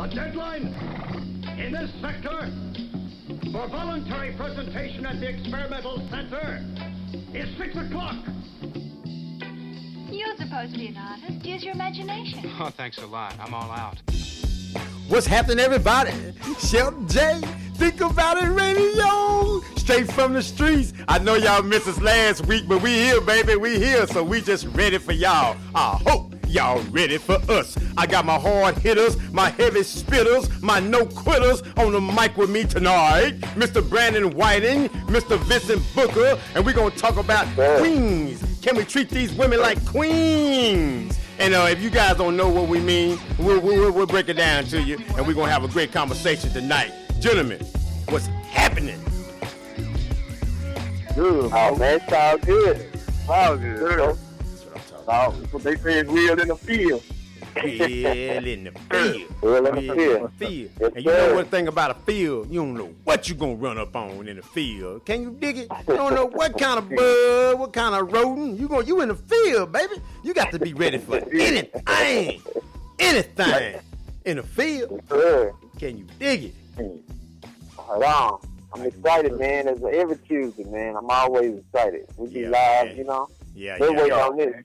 The deadline in this sector for voluntary presentation at the experimental center is 6 o'clock. You're supposed to be an artist. Use your imagination. Oh, thanks a lot. I'm all out. What's happening, everybody? Shelton J. Think About It Radio. Straight from the streets. I know y'all missed us last week, but we here, baby. We here, so we just ready for y'all. I hope y'all ready for us. I got my hard hitters, my heavy spitters, my no-quitters on the mic with me tonight. Mr. Brandon Whiting, Mr. Vincent Booker, and we're going to talk about queens. Can we treat these women like queens? And if you guys don't know what we mean, we'll break it down to you, and we're going to have a great conversation tonight. Gentlemen, what's happening? Good. Oh, man, it's all good. All good. That's what they say is real in the field. Real in the field. Real in the field. Yes, and you know one thing about a field, you don't know what you're going to run up on in the field. Can you dig it? You don't know what kind of bug, what kind of rodent. You in the field, baby. You got to be ready for anything. Anything in the field. Can you dig it? Hold on. I'm excited, man. It's every Tuesday, man. I'm always excited. We be live, man. you know. Yeah. On this.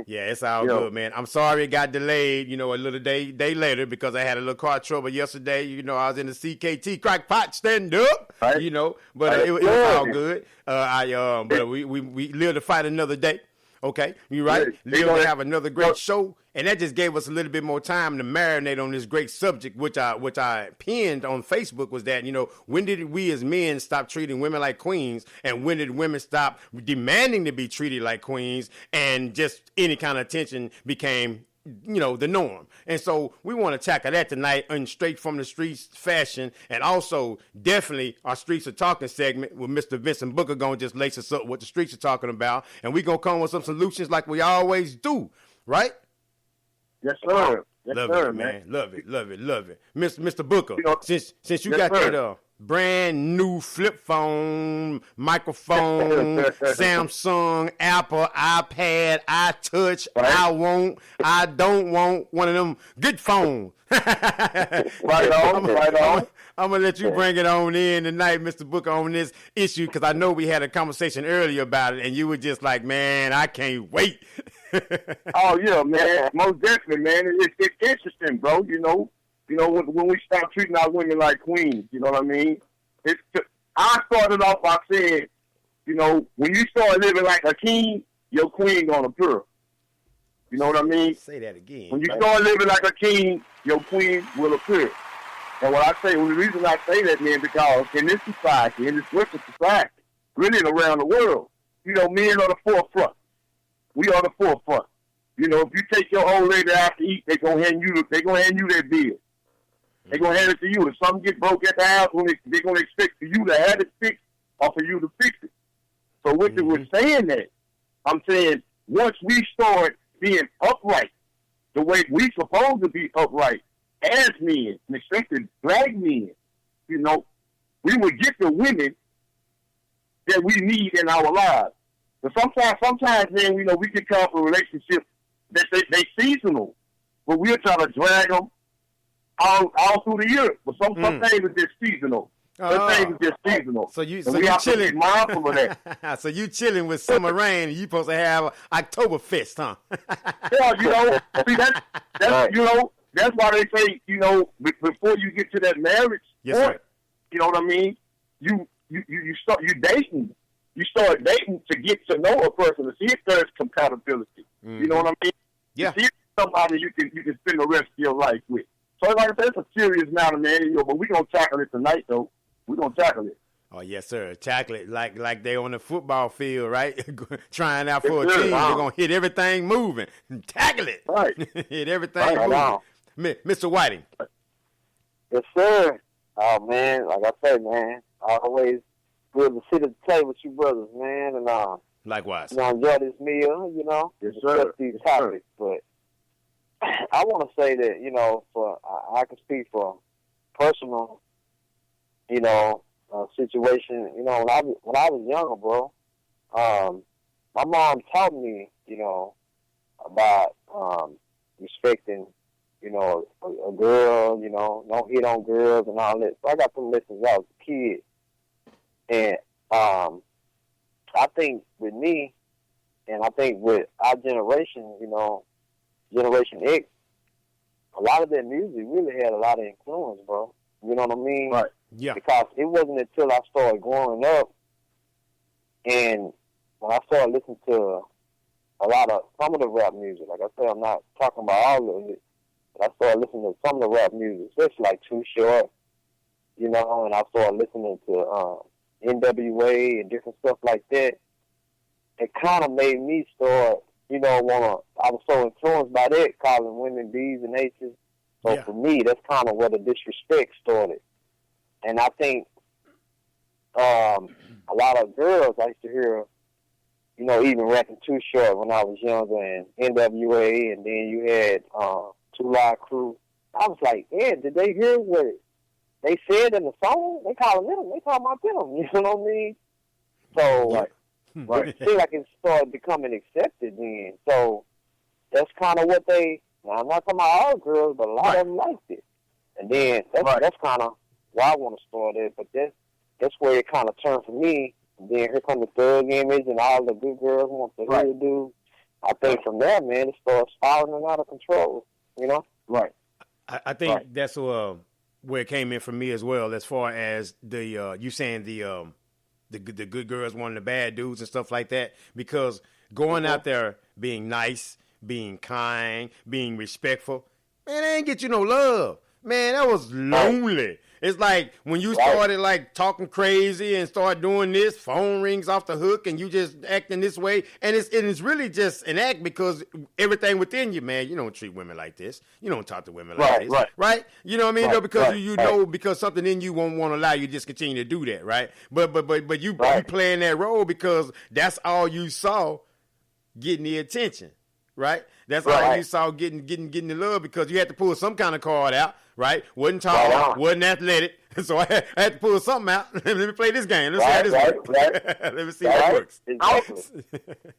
Yeah, it's all good, man. I'm sorry it got delayed, a little day later because I had a little car trouble yesterday. I was in the CKT crackpot stand up, right. but it was all good. But we live to fight another day. Okay, you right. Live to have another great show, and that just gave us a little bit more time to marinate on this great subject, which I pinned on Facebook. Was that when did we as men stop treating women like queens, and when did women stop demanding to be treated like queens, and just any kind of attention became the norm. And so we want to tackle that tonight in straight from the streets fashion, and also definitely our Streets Are Talking segment with Mr. Vincent Booker going to just lace us up what the streets are talking about, and we going to come with some solutions like we always do, right? Yes, sir. Yes, love sir, it, man. Love it. Mr. Booker, since you got sir. that brand new flip phone, microphone, Samsung, Apple, iPad, iTouch, right. I don't want one of them good phones. Right on. I'm going to let you bring it on in tonight, Mr. Booker, on this issue, because I know we had a conversation earlier about it, and you were just like, man, I can't wait. Oh, yeah, man. Most definitely, man. It's interesting, bro, when we start treating our women like queens, you know what I mean? I started off by saying, when you start living like a king, your queen gonna appear. You know what I mean? Say that again. When you start living like a king, your queen will appear. And what I say, the reason I say that, man, because in this society, in this Western society, really around the world, men are the forefront. We are the forefront. If you take your old lady out to eat, they're gonna hand you that bill. They're going to hand it to you. If something gets broke at the house, they're going to expect for you to have it fixed or for you to fix it. So with we're saying that, I'm saying once we start being upright, the way we supposed to be upright as men, and especially black men, we would get the women that we need in our lives. But sometimes, man, we can come from relationships that they seasonal, but we'll try to drag them all through the year, but some things are just seasonal. Some things are just seasonal. So you have chilling? To be mindful of that. So you chilling with summer rain? You supposed to have Oktoberfest, huh? Yeah, see that's right. That's why they say before you get to that marriage point, you know what I mean. You start dating. You start dating to get to know a person to see if there's compatibility. You know what I mean? Yeah. To see if somebody you can spend the rest of your life with. So like I said, it's a serious matter, man. But we're going to tackle it tonight, though. We're going to tackle it. Oh, yes, sir. Tackle it like they on the football field, right? Trying out for a team. They're going to hit everything moving. Tackle it. Right. Hit everything moving. Mr. Whiting. Yes, sir. Oh, man, like I said, man, always good to sit at the table with you brothers, man. And likewise. Enjoy this meal, Yes, sir. These topics, but I want to say that, I can speak for personal, situation. When I was younger, bro, my mom taught me, about respecting a girl, don't hit on girls and all that. So I got them lessons as I was a kid. And I think with me, and I think with our generation, Generation X, a lot of that music really had a lot of influence, bro. You know what I mean? Right. Yeah. Because it wasn't until I started growing up and when I started listening to some of the rap music, like I said, I'm not talking about all of it, but I started listening to some of the rap music, especially like Too Short, and I started listening to NWA and different stuff like that. It kind of made me start, I was so influenced by that, calling women B's and H's. So for me, that's kind of where the disrespect started. And I think a lot of girls I used to hear, even rapping Too Short when I was younger, and NWA, and then you had Two Live Crew. I was like, man, did they hear what they said in the song? They calling them, they talking about them, you know what I mean? So, it seemed like it started becoming accepted then. So, that's kind of what now I'm not talking about all girls, but a lot of them liked it. And then, that's kind of why I want to start it, but that's where it kind of turned for me. And then here come the thug image and all the good girls want the hood dude. I think from there, man, it starts spiraling out of control, Right. I think that's where it came in for me as well, as far as the you saying the good girls wanting the bad dudes and stuff like that, because going out there being nice, being kind, being respectful, man, they ain't get you no love. Man, that was lonely. It's like when you started like talking crazy and start doing this, phone rings off the hook and you just acting this way. And it's really just an act, because everything within you, man, you don't treat women like this. You don't talk to women like this. Right? You know what I mean? Because you know, because something in you won't allow you to just continue to do that, right? But you playing that role because that's all you saw getting the attention. Right? That's all you saw getting the love, because you had to pull some kind of card out, right? Wasn't tall, wasn't athletic, so I had to pull something out. Let me play this game. Let's see how this works. Let me see how it works.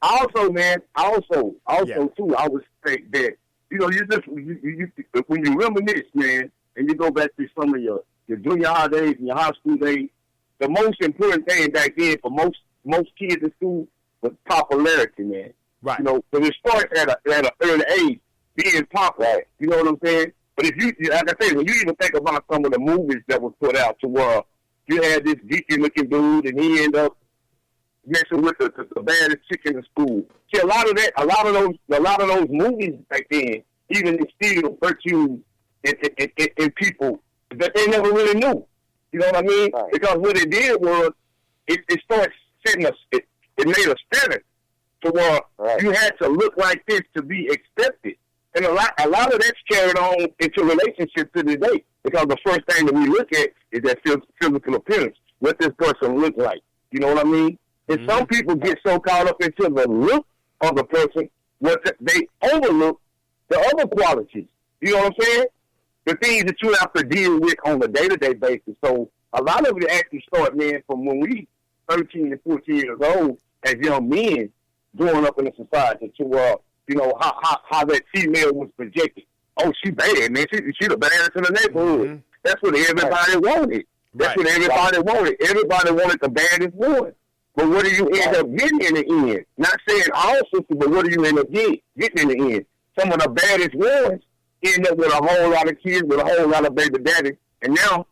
Also, too, I would think that, you just, when you reminisce, man, and you go back to some of your junior high days and your high school days, the most important thing back then for most kids in school was popularity, man. Right. Because it starts at an early age, being popular. You know what I'm saying? But if you, like I say, when you even think about some of the movies that was put out to where you had this geeky-looking dude and he ended up messing with the baddest chick in the school. See, a lot of those movies back then even instilled virtues in people that they never really knew. You know what I mean? Right. Because what it did was it started setting it made a standard to where you had to look like this to be accepted. And a lot of that's carried on into relationships to this day, because the first thing that we look at is that physical appearance, what this person looks like. You know what I mean? And some people get so caught up into the look of the person, they overlook the other qualities. You know what I'm saying? The things that you have to deal with on a day-to-day basis. So a lot of it actually started, man, from when we 13 and 14 years old as young men growing up in the society to how that female was projected. Oh, she bad, man. She the baddest in the neighborhood. Mm-hmm. That's what everybody wanted. That's what everybody wanted. Everybody wanted the baddest one. But what do you end up getting in the end? Not saying all sisters, but what do you end up getting in the end? Some of the baddest ones end up with a whole lot of kids, with a whole lot of baby daddies, and now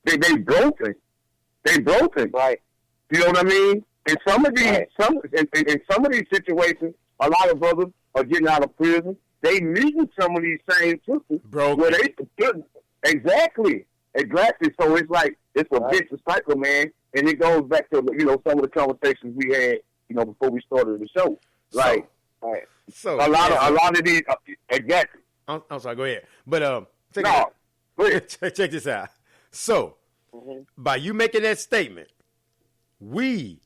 they broken. They broken. Right. You know what I mean? And some of these, in some of these situations, a lot of brothers are getting out of prison. They meeting some of these same sisters. Where exactly. So it's like, it's a vicious cycle, man. And it goes back to, some of the conversations we had, before we started the show. Like, a lot of these, exactly. I'm sorry, go ahead. But, go ahead. Check this out. So, by you making that statement, we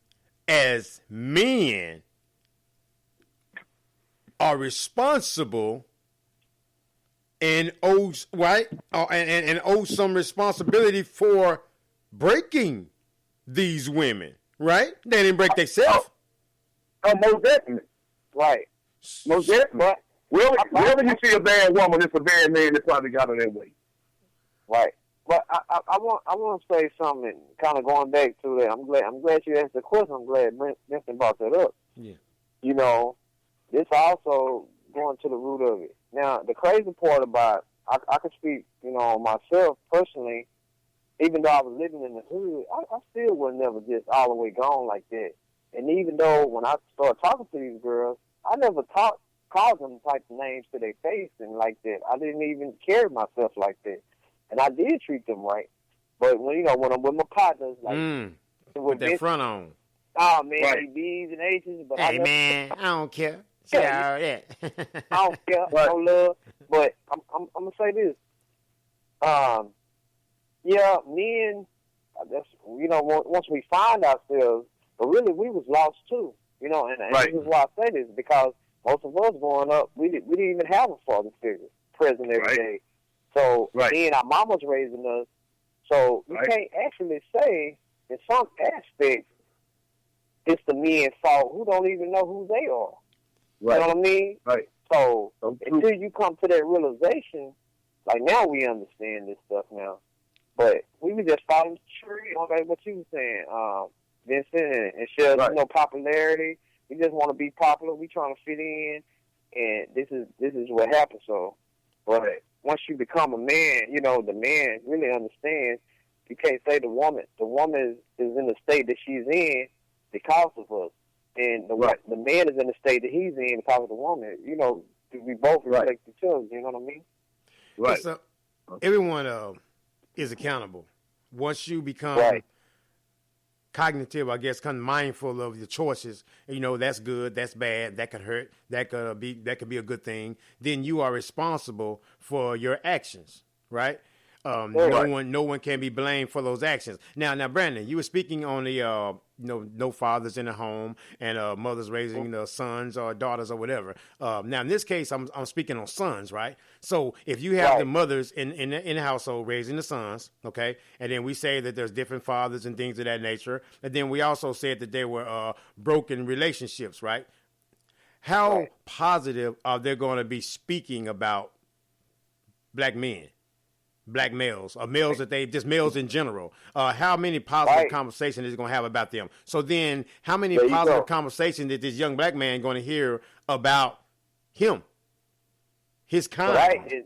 as men are responsible and owe some responsibility for breaking these women, right? They didn't break themselves. Oh, most definitely. Right. Most definitely. But Wherever you see a bad woman, it's a bad man that probably got her that way. Right. But I want to say something, kind of going back to that. I'm glad you asked the question. I'm glad Vincent brought that up. Yeah. You know, this also going to the root of it. Now, the crazy part about I can speak, you know, on myself personally. Even though I was living in the hood, I still was never just all the way gone like that. And even though when I started talking to these girls, I never called them type of names to their face and like that. I didn't even carry myself like that. And I did treat them right. But when I'm with my partners, like with that front on. Oh man, right. B's and H's, but hey man, I don't care. Yeah, all that. I don't care, no love. But I'm gonna say this. Yeah, men. That's once we find ourselves, but really we was lost too. You know, and right. this is why I say this because most of us growing up, we didn't even have a father figure present every day. So then our mama's raising us. So you can't actually say in some aspects it's the men's fault who don't even know who they are. Right. You know what I mean? Right. So until you come to that realization, like now we understand this stuff now. But we were just following the tree, like what you were saying, Vincent and Shelton, popularity. We just want to be popular. We trying to fit in, and this is what happens. So, but once you become a man, the man really understands. You can't say the woman. The woman is in the state that she's in because of us, and the man is in the state that he's in because of the woman. We both reflect each other. You know what I mean? Right. So everyone is accountable. Once you become cognitive, I guess, kind of mindful of your choices, that's good, that's bad, that could hurt, that could be a good thing, then you are responsible for your actions, right? No one can be blamed for those actions. Now, Brandon, you were speaking on the no fathers in the home and mothers raising sons or daughters or whatever. Now, in this case, I'm speaking on sons, right? So if you have the mothers in the household raising the sons, okay, and then we say that there's different fathers and things of that nature, and then we also said that there were broken relationships, right? How positive are they going to be speaking about black men? Black males or males just males in general. How many positive conversations is he going to have about them? So then how many positive conversations is this young black man going to hear about him? His kind. Right.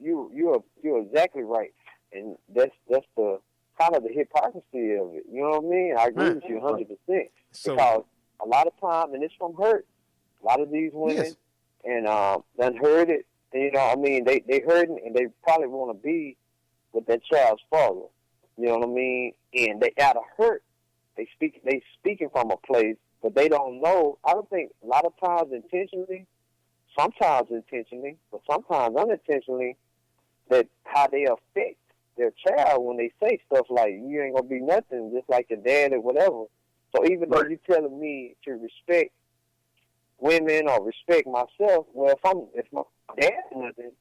You're exactly right. And that's the kind of the hypocrisy of it. You know what I mean? I agree with you 100%. Because a lot of times, and it's from hurt, a lot of these women and done heard it. You know what I mean? They hurting and they probably want to be with that child's father. You know what I mean? And they out of hurt. They speaking from a place, but they don't know. I don't think a lot of times intentionally, sometimes intentionally, but sometimes unintentionally, that how they affect their child when they say stuff like, you ain't going to be nothing just like your dad or whatever. So even though you're telling me to respect women or respect myself, well, if my dad nothing,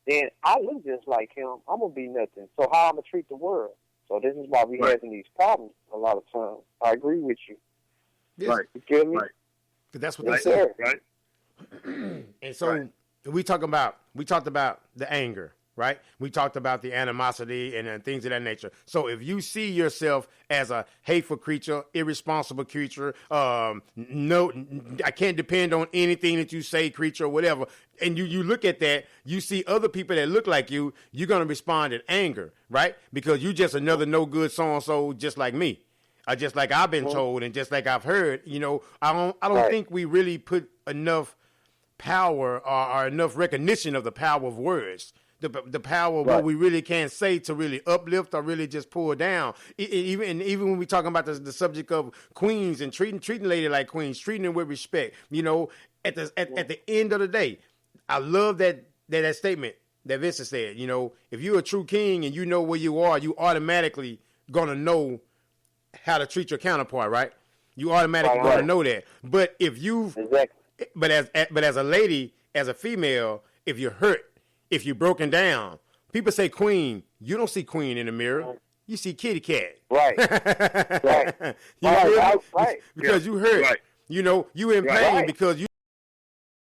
then I look just like him. I'm gonna be nothing. So how I'm gonna treat the world? So this is why we having these problems a lot of times. I agree with you. Yes. Right. You feel me? Right. That's what they said. Right. And so we talked about the anger, right? We talked about the animosity and things of that nature. So if you see yourself as a hateful creature, irresponsible creature, no, I can't depend on anything that you say, creature, or whatever, and you look at that, you see other people that look like you, you're going to respond in anger, right? Because you just another no good so-and-so just like me. Just like I've been told and just like I've heard, I don't think we really put enough power or enough recognition of the power of words. The power of what we really can say to really uplift or really just pull down. Even when we talking about the subject of queens and treating lady like queens, treating them with respect. At the end of the day, I love that statement that Vincent said. If you're a true king and you know where you are, you automatically gonna know how to treat your counterpart, right? You automatically gonna know that. But if but as a lady, as a female, if you're hurt, if you're broken down, people say queen. You don't see queen in the mirror. You see kitty cat. Right. Right. Because you hurt. Right. You in pain because you